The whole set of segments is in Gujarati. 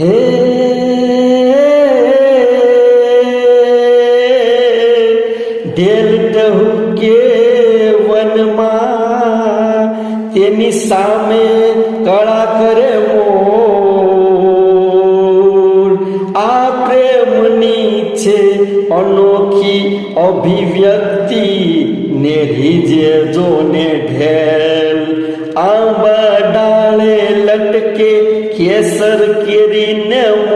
હે ઢેલ ટહુકે વનમાં તેની સામે કળા કરે મોર આ પ્રેમની છે અનોખી અભિવ્યક્તિ ને રીજે જોને ઢેલ આંબા ડાળે લટકે કેસર કેરીને મોર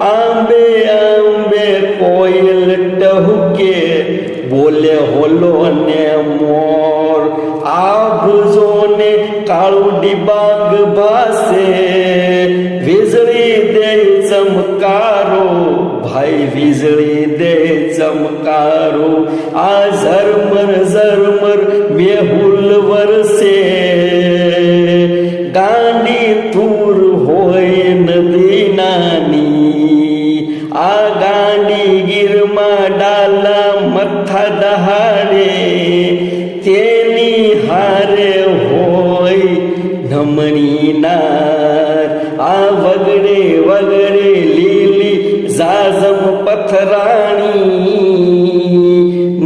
આંબે આંબે કોયલ ટહુકે બોલે હોલો ને મોર આભજો ને કાળું ડિબાંગ ભાસે વીજળી દે ચમકારો ભાઈ વીજળી દે ચમકારો આ ઝરમર ઝરમર મેહુલ વરસે ગાંડી તૂર હોય નદી નાની આ ગાંડી ગીરમાં ડાલા મથા દહાડે તેની હારે હોય ધમણી નાર આ વગડે વગડે લીલી ઝાઝમ પથરાણી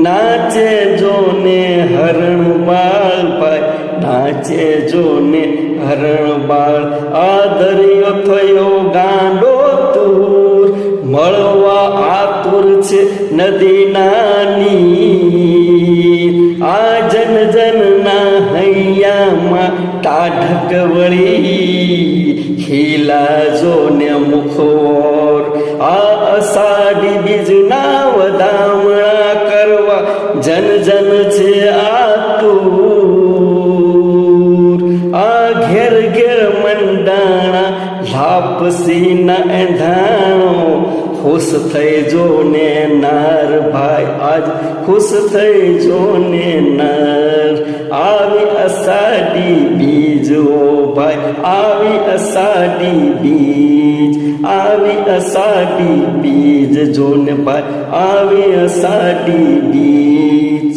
નાચે જોને હરણ બાળ ભાઈ નાચે જોને હરણ બાળ આ દરિયો થયો ગાંડો તુર મળવા આતુર છે નદી નાની આ જન જનના હૈયામાં ટાઢક વળી ખીલા જોને મુખોર આ અષાઢી બીજના વધામણા કરવા જન જન છે આતુર આ ઘેર ઘેર મંડાણા લાપસીના એંધાણો ખુશ થઈ જોને નાર ભાઈ આજ ખુશ થઈ જોને નાર આવી અષાઢી બીજ ઓ ભાઈ આવી અષાઢી બીજ આવી અષાઢી બીજ જોને ભાઈ આવી અષાઢી બીજ